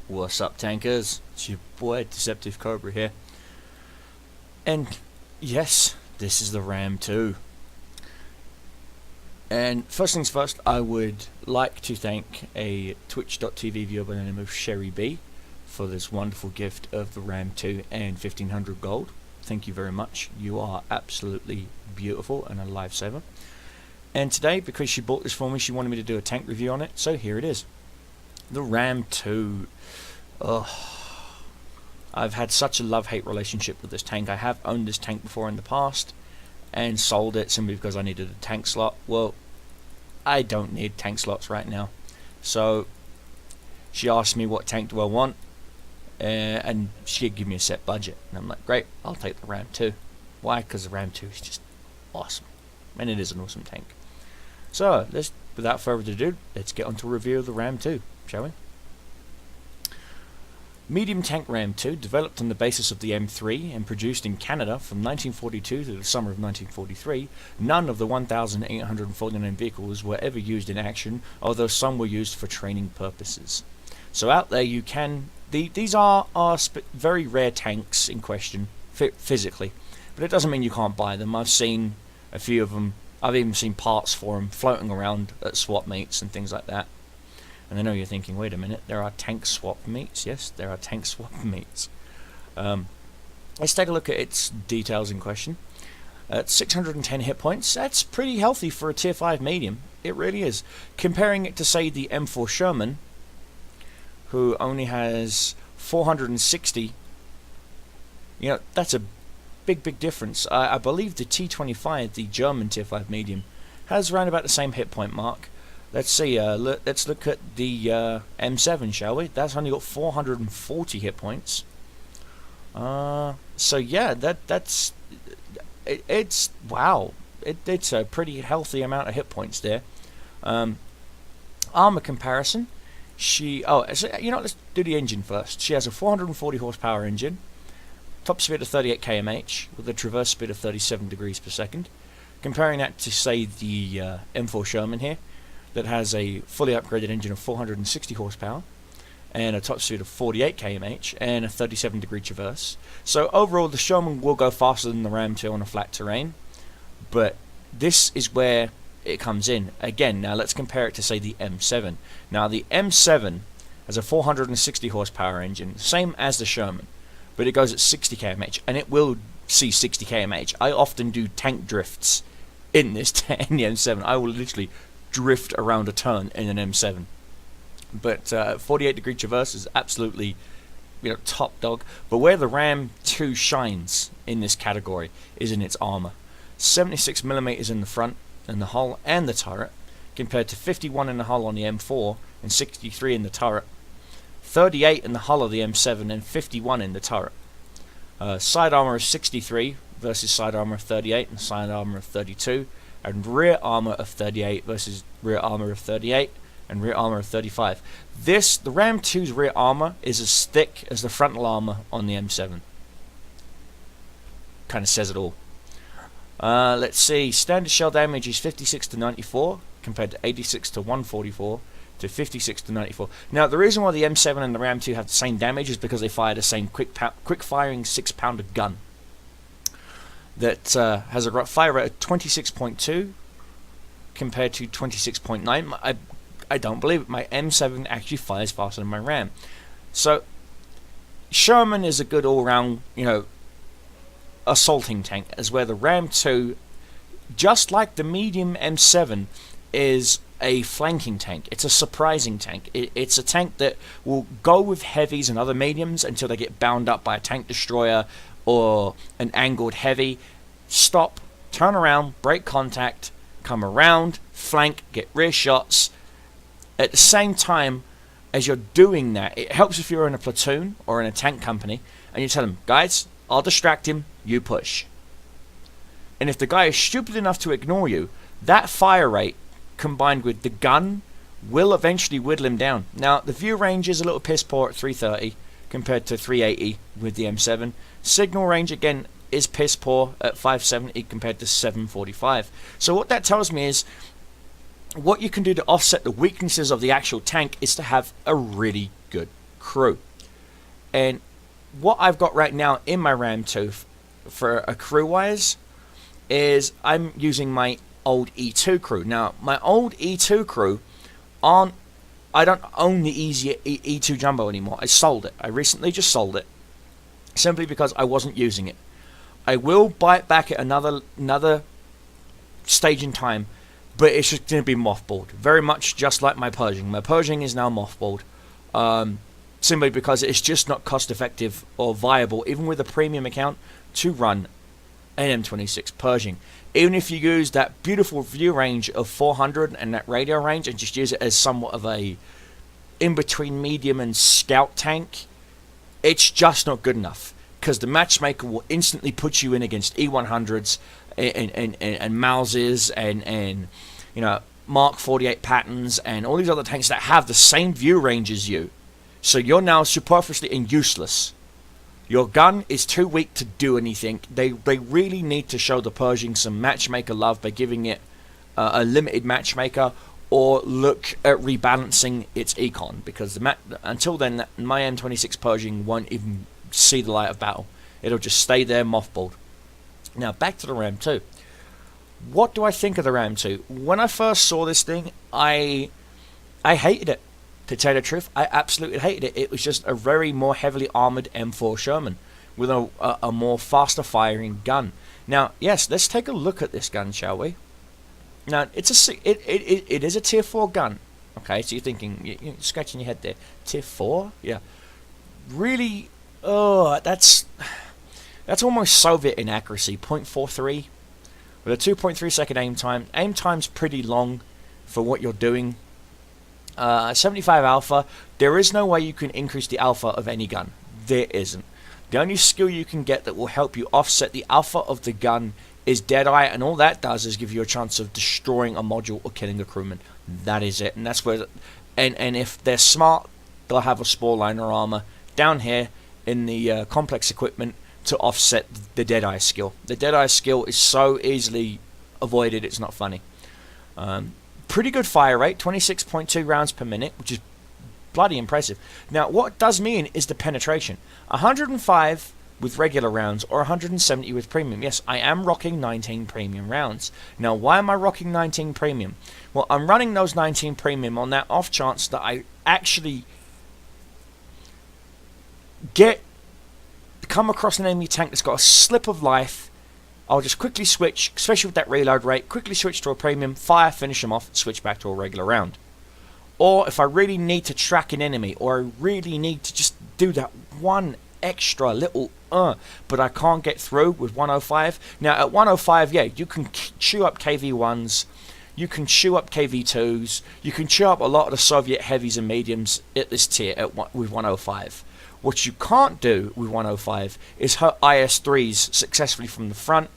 What's up, tankers? It's your boy Deceptive Cobra here. And yes, this is the Ram 2. And first things first, I would like to thank a Twitch.tv viewer by the name of Sherry B for this wonderful gift of the Ram 2 and 1500 gold. Thank you very much. You are absolutely beautiful and a lifesaver. And today, because she bought this for me, she wanted me to do a tank review on it, so here it is. The Ram 2. I've had such a love-hate relationship with this tank. I have owned this tank before in the past and sold it simply because I needed a tank slot. Well, I don't need tank slots right now. So she asked me what tank do I want, and she could give me a set budget. And I'm like, great, I'll take the Ram 2. Why? Because the Ram 2 is just awesome. And it is an awesome tank. So, without further ado, let's get on to a review of the Ram 2, shall we? Medium tank Ram 2, developed on the basis of the M3 and produced in Canada from 1942 to the summer of 1943, none of the 1,849 vehicles were ever used in action, although some were used for training purposes. So out there you can... These are very rare tanks in question, physically, but it doesn't mean you can't buy them. I've seen a few of them. I've even seen parts for them floating around at swap meets and things like that. And I know you're thinking, wait a minute, there are tank swap meets? Yes, there are tank swap meets. Let's take a look at its details in question. At 610 hit points, that's pretty healthy for a tier 5 medium. It really is. Comparing it to, say, the M4 Sherman, who only has 460, you know, that's a big difference. I believe the T25, the German tier 5 medium, has around about the same hit point mark. Let's see, let's look at the M7, shall we? That's only got 440 hit points. So yeah, it's wow. It's a pretty healthy amount of hit points there. Armor comparison. So, you know, let's do the engine first. She has a 440 horsepower engine, top speed of 38 km/h with a traverse speed of 37 degrees per second. Comparing that to, say, the M4 Sherman here, that has a fully upgraded engine of 460 horsepower and a top speed of 48 km/h and a 37 degree traverse. So overall the Sherman will go faster than the Ram 2 on a flat terrain, but this is where it comes in. Again, now let's compare it to, say, the M7. Now the M7 has a 460 horsepower engine, same as the Sherman, but it goes at 60 km/h, and it will see 60 km/h. I often do tank drifts in this in the M7. I will literally drift around a turn in an M7. But 48 degree traverse is absolutely, you know, top dog. But where the Ram 2 shines in this category is in its armor. 76mm in the front and the hull and the turret, compared to 51 in the hull on the M4 and 63 in the turret. 38 in the hull of the M7 and 51 in the turret. Side armor of 63 versus side armor of 38 and side armor of 32. And rear armor of 38 versus rear armor of 38 and rear armor of 35. The Ram 2's rear armor is as thick as the frontal armor on the M7. Kind of says it all. Let's see, standard shell damage is 56 to 94 compared to 86 to 144 to 56 to 94. Now the reason why the M7 and the Ram 2 have the same damage is because they fire the same quick firing 6-pounder gun that has a fire rate of 26.2 compared to 26.9. I don't believe it. My M7 actually fires faster than my Ram. So Sherman is a good all-round, you know, assaulting tank, as where the Ram 2, just like the medium M7, is a flanking tank. It's a surprising tank. It's a tank that will go with heavies and other mediums until they get bound up by a tank destroyer or an angled heavy. Stop, turn around, break contact, come around, flank, get rear shots. At the same time as you're doing that, it helps if you're in a platoon or in a tank company and you tell them, guys, I'll distract him, you push. And if the guy is stupid enough to ignore you, that fire rate combined with the gun will eventually whittle him down. Now the view range is a little piss poor at 330 compared to 380 with the M7. Signal range again is piss poor at 570 compared to 745. So what that tells me is what you can do to offset the weaknesses of the actual tank is to have a really good crew. And what I've got right now in my Ram 2 for a crew wise is I'm using my old E2 crew. Now, my old E2 crew I don't own the easier E2 Jumbo anymore. I sold it. I recently just sold it simply because I wasn't using it. I will buy it back at another stage in time, but it's just going to be mothballed. Very much just like my Pershing. My Pershing is now mothballed. Simply because it's just not cost effective or viable, even with a premium account, to run an M26 Pershing. Even if you use that beautiful view range of 400 and that radio range and just use it as somewhat of a in-between medium and scout tank, it's just not good enough. Because the matchmaker will instantly put you in against E100s and Mauses and you know, Mark 48 Patterns and all these other tanks that have the same view range as you. So you're now superfluously and useless. Your gun is too weak to do anything. They really need to show the Pershing some matchmaker love by giving it a limited matchmaker, or look at rebalancing its econ, because until then my M26 Pershing won't even see the light of battle. It'll just stay there mothballed. Now back to the Ram 2. What do I think of the Ram 2? When I first saw this thing, I hated it. To tell the truth, I absolutely hated it. It was just a very more heavily armoured M4 Sherman with a more faster firing gun. Now, yes, let's take a look at this gun, shall we? Now, it is a tier 4 gun. Okay, so you're thinking, you're scratching your head there. Tier 4? Yeah. Really, that's almost Soviet inaccuracy. 0.43 with a 2.3 second aim time. Aim time's pretty long for what you're doing. 75 alpha, there is no way you can increase the alpha of any gun. There isn't. The only skill you can get that will help you offset the alpha of the gun is Deadeye, and all that does is give you a chance of destroying a module or killing a crewman. That is it, and that's where, and if they're smart, they'll have a spore liner armor down here in the complex equipment to offset the Deadeye skill. The Deadeye skill is so easily avoided, it's not funny. Pretty good fire rate, 26.2 rounds per minute, which is bloody impressive. Now, what it does mean is the penetration. 105 with regular rounds or 170 with premium. Yes, I am rocking 19 premium rounds. Now, why am I rocking 19 premium? Well, I'm running those 19 premium on that off chance that I actually come across an enemy tank that's got a slip of life. I'll just quickly switch, especially with that reload rate, quickly switch to a premium, fire, finish them off, switch back to a regular round. Or if I really need to track an enemy, or I really need to just do that one extra little but I can't get through with 105. Now at 105, yeah, you can chew up KV-1s, you can chew up KV-2s, you can chew up a lot of the Soviet heavies and mediums at this tier with 105. What you can't do with 105 is hurt IS-3s successfully from the front,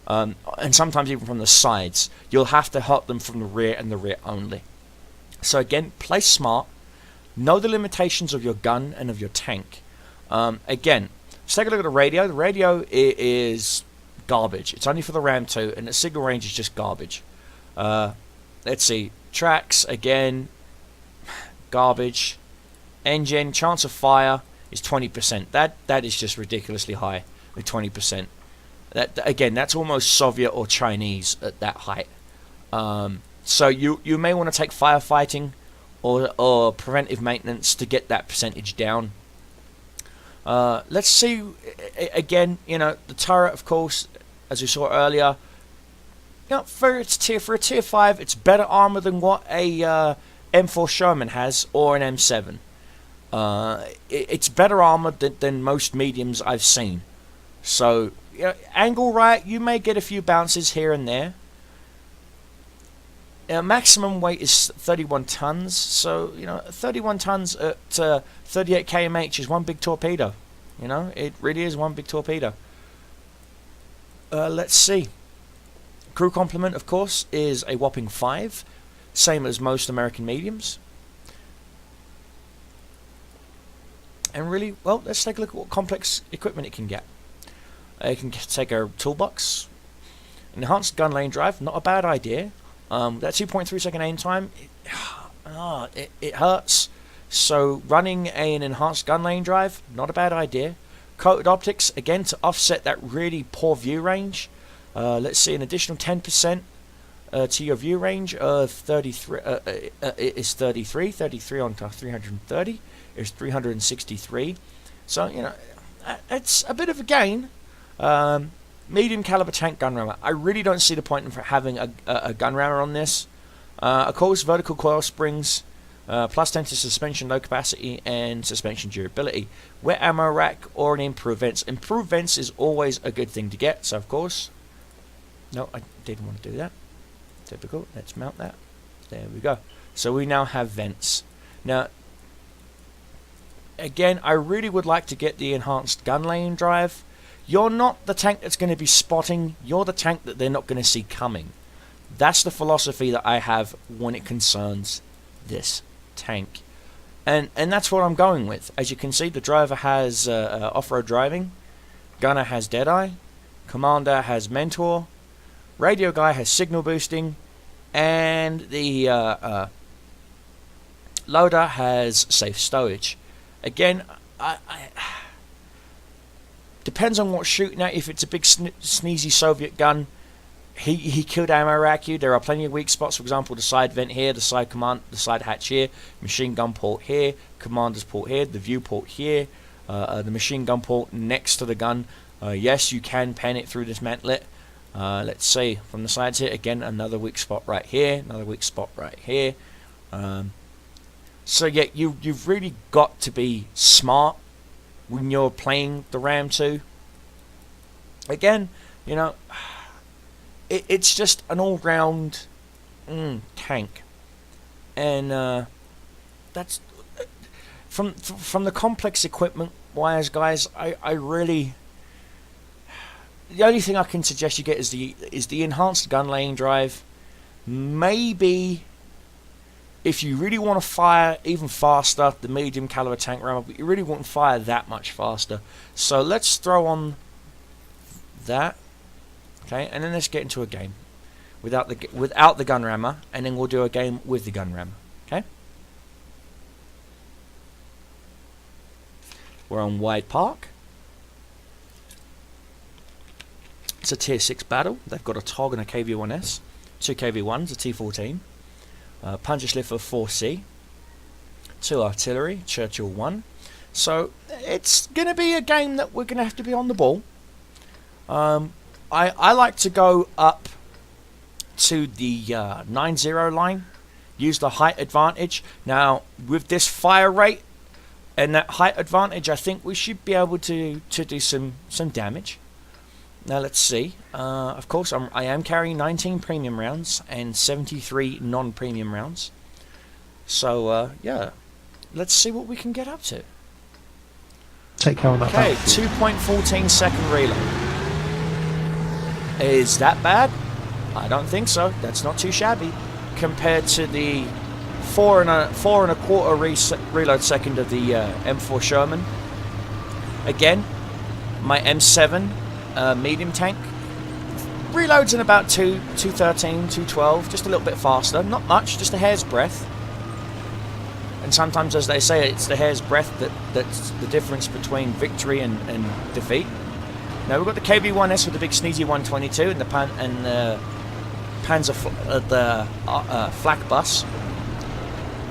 and sometimes even from the sides. You'll have to hurt them from the rear and the rear only. So again, play smart, know the limitations of your gun and of your tank. Again, let's take a look at the radio. The radio is garbage. It's only for the Ram 2, and the signal range is just garbage. Let's see, tracks, again, garbage. Engine, chance of fire is 20%. That is just ridiculously high with 20%. That again, that's almost Soviet or Chinese at that height. So you may want to take firefighting or preventive maintenance to get that percentage down. Let's see again. You know, the turret, of course, as we saw earlier. You know, for a tier 5, it's better armor than what a M4 Sherman has or an M7. It's better armored than most mediums I've seen. So, you know, angle right, you may get a few bounces here and there. Maximum weight is 31 tons, so, you know, 31 tons at 38 kmh is one big torpedo. You know, it really is one big torpedo. Let's see. Crew complement, of course, is a whopping 5, same as most American mediums. And really, well, let's take a look at what complex equipment it can get. It can take a toolbox, enhanced gun lane drive, not a bad idea. That 2.3 second aim time, it hurts So running an enhanced gun lane drive, not a bad idea. Coated optics, again, to offset that really poor view range. Let's see, an additional 10% to your view range of 33 is 33 on 330 is 363. So, you know, it's a bit of a gain. Medium caliber tank gun rammer. I really don't see the point in having a gun rammer on this. Of course, vertical coil springs, plus 10 to suspension low capacity and suspension durability. Wet ammo rack or an improved vents. Improved vents is always a good thing to get. So of course, no, I didn't want to do that. Typical. Let's mount that. There we go. So we now have vents. Now, again, I really would like to get the enhanced gun lane drive. You're not the tank that's going to be spotting. You're the tank that they're not going to see coming. That's the philosophy that I have when it concerns this tank. And that's what I'm going with. As you can see, the driver has off-road driving. Gunner has Deadeye. Commander has Mentor. Radio guy has signal boosting. And the loader has safe stowage. Again, I depends on what's shooting at. If it's a big sneezy Soviet gun, he killed ammo rack you. There are plenty of weak spots. For example, the side vent here, the side hatch here, machine gun port here, commander's port here, the view port here, the machine gun port next to the gun. Yes, you can pen it through this mantlet. Let's see from the sides here. Again, another weak spot right here, another weak spot right here. So yeah, you've really got to be smart when you're playing the Ram 2. Again, you know, it's just an all-round tank, and that's from the complex equipment wise, guys. I really, the only thing I can suggest you get is the enhanced gun lane drive. Maybe if you really want to fire even faster, the medium caliber tank rammer, but you really won't fire that much faster. So let's throw on that, okay, and then let's get into a game without the gun rammer, and then we'll do a game with the gun rammer. Okay, we're on Wide Park. It's a tier 6 battle. They've got a TOG and a KV-1S, 2 KV-1s, a T-14. Puncherschliffe 4C, 2 artillery, Churchill 1. So it's going to be a game that we're going to have to be on the ball. I like to go up to the 9-0 line, use the height advantage. Now with this fire rate and that height advantage, I think we should be able to do some damage. Now let's see. Of course, I am carrying 19 premium rounds and 73 non-premium rounds. So yeah, let's see what we can get up to. Take care of that. Okay, 2.14 second reload. Is that bad? I don't think so. That's not too shabby compared to the 4 1/4 reload second of the M4 Sherman. Again, my M7 medium tank reloads in about 213, 212, just a little bit faster, not much, just a hair's breadth. And sometimes, as they say, it's the hair's breadth that's the difference between victory and defeat. Now we've got the KV-1S with the big sneezy 122 and the Panzer flak bus.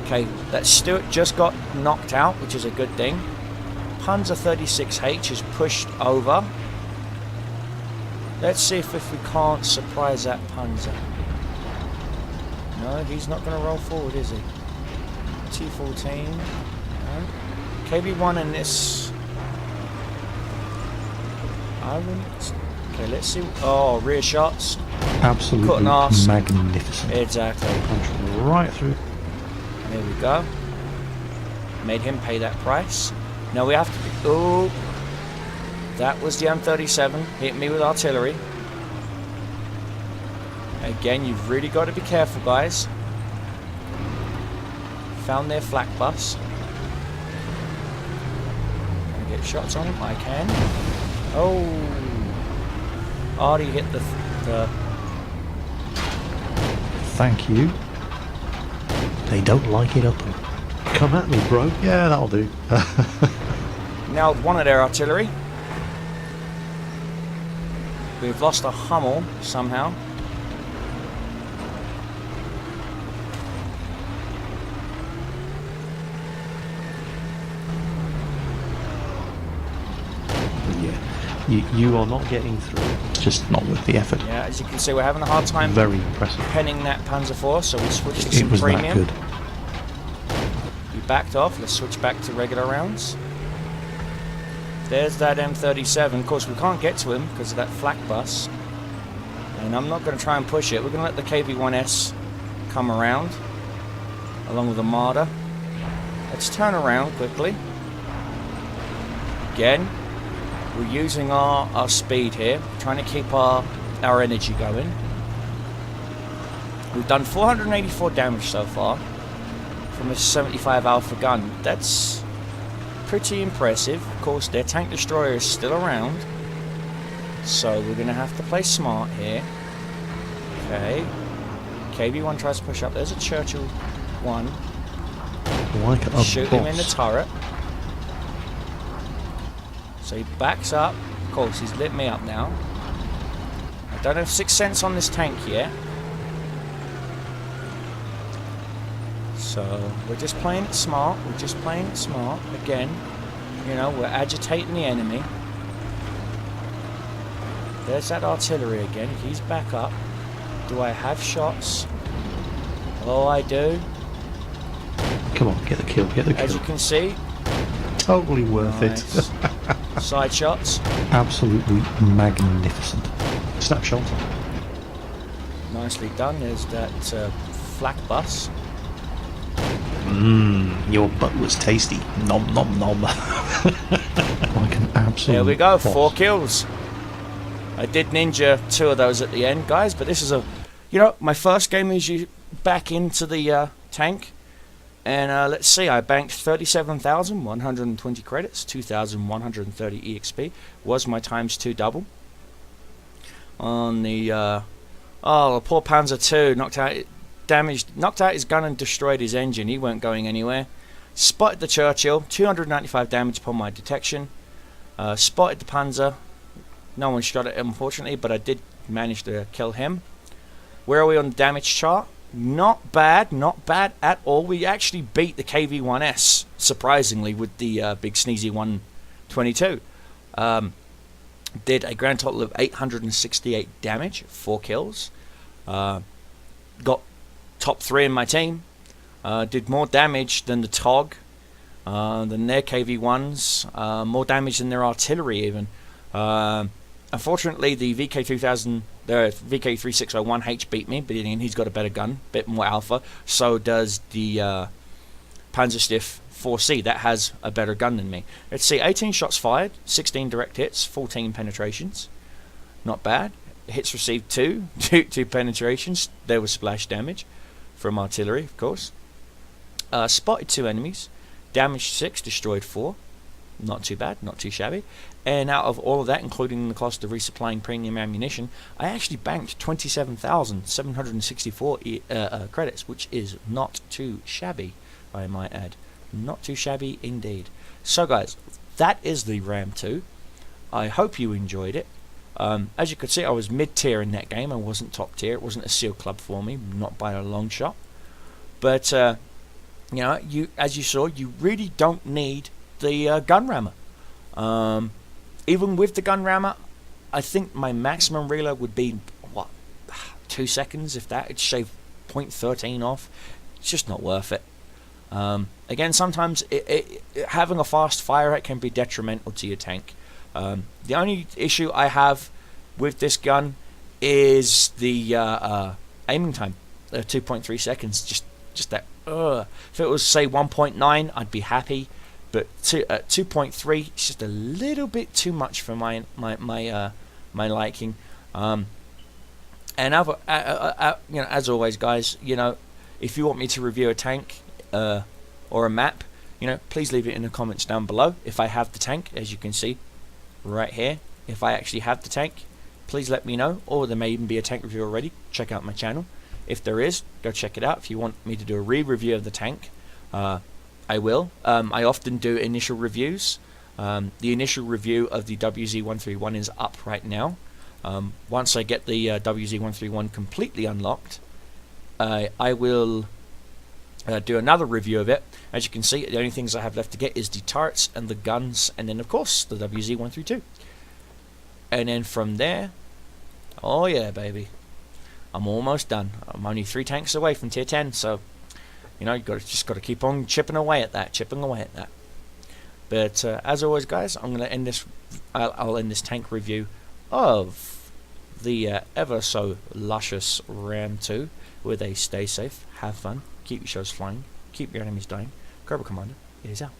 Okay, that Stuart just got knocked out, which is a good thing. Panzer 36H is pushed over. Let's see if we can't surprise that Panzer. No, he's not going to roll forward, is he? T-14. No. KV-1 and this. I wouldn't. Okay, let's see. Oh, rear shots. Absolutely magnificent. Exactly. Punched right through. There we go. Made him pay that price. Now we have to be. Oh. That was the M37, hit me with artillery. Again, you've really got to be careful, guys. Found their flak bus. Can I get shots on him? I can. Oh. Already hit the... Thank you. They don't like it up. Come at me, bro. Yeah, that'll do. Nailed one of their artillery. We've lost a Hummel somehow. You are not getting through. It's just not worth the effort. Yeah, as you can see, we're having a hard time Very impressive. penning that Panzer IV, so we switched to It some was premium. that good. We backed off. Let's switch back to regular rounds. There's that M37. Of course, we can't get to him because of that flak bus. And I'm not going to try and push it. We're going to let the KV-1S come around, along with the Marder. Let's turn around quickly. Again, we're using our speed here, trying to keep our energy going. We've done 484 damage so far from a 75 Alpha gun. That's pretty impressive. Of course, their tank destroyer is still around, so we're going to have to play smart here. Okay. KV-1 tries to push up. There's a Churchill 1. Like a Shoot boss. him in the turret. So he backs up. Of course, he's lit me up now. I don't have 6th sense on this tank yet. So we're just playing it smart. We're just playing it smart. Again, you know, we're agitating the enemy. There's that artillery again. He's back up. Do I have shots? Oh, I do. Come on, get the kill, get the kill. As you can see, Totally worth nice. it. Side shots. Absolutely magnificent. Snapshot. Nicely done. There's that flak bus. Your butt was tasty. Nom nom nom. Like an absolute There we go. boss. 4 kills. I did ninja 2 of those at the end, guys. But this is my first game is back into the tank. And let's see, I banked 37,120 credits, 2,130 EXP, was my ×2 double. On the, the poor Panzer II knocked out his gun and destroyed his engine. He weren't going anywhere. Spotted the Churchill, 295 damage upon my detection. Spotted the Panzer, no one shot at him unfortunately, but I did manage to kill him. Where are we on the damage chart? Not bad at all. We actually beat the KV-1S, surprisingly, with the big sneezy 122. Did a grand total of 868 damage, 4 kills. Got top 3 in my team. Did more damage than the TOG, than their KV-1s, more damage than their artillery even. Unfortunately, the VK3000, the VK3601H beat me, but he's got a better gun, bit more alpha. So does the Panzerstift 4C, that has a better gun than me. Let's see, 18 shots fired, 16 direct hits, 14 penetrations. Not bad. Hits received 2 penetrations. There was splash damage from artillery, of course. Spotted 2 enemies, damaged 6, destroyed 4. Not too bad, not too shabby. And out of all of that, including the cost of resupplying premium ammunition, I actually banked 27,764 credits, which is not too shabby, I might add. Not too shabby indeed. So guys, that is the Ram 2. I hope you enjoyed it. As you could see, I was mid-tier in that game. I wasn't top tier. It wasn't a SEAL club for me, not by a long shot. But, as you saw, you really don't need the gun rammer. Even with the gun rammer, I think my maximum reload would be 2 seconds, if that. It'd shave 0.13 off. It's just not worth it. Again, sometimes having a fast fire rate can be detrimental to your tank. The only issue I have with this gun is the aiming time, 2.3 seconds. Just that. If it was say 1.9, I'd be happy. But 2.3, it's just a little bit too much for my liking. And as always, guys, if you want me to review a tank or a map, please leave it in the comments down below. If I have the tank, as you can see right here, if I actually have the tank, please let me know. Or there may even be a tank review already. Check out my channel. If there is, go check it out. If you want me to do a re-review of the tank, I will. I often do initial reviews. The initial review of the WZ131 is up right now. Once I get the WZ131 completely unlocked, I will do another review of it. As you can see, the only things I have left to get is the turrets and the guns, and then of course the WZ132. And then from there, oh yeah baby, I'm almost done. I'm only 3 tanks away from tier 10, so you know, just got to keep on chipping away at that. But as always, guys, I'm gonna end this. I'll end this tank review of the ever so luscious Ram 2 with a stay safe, have fun, keep your shows flying, keep your enemies dying. Cobra Commander, it is out.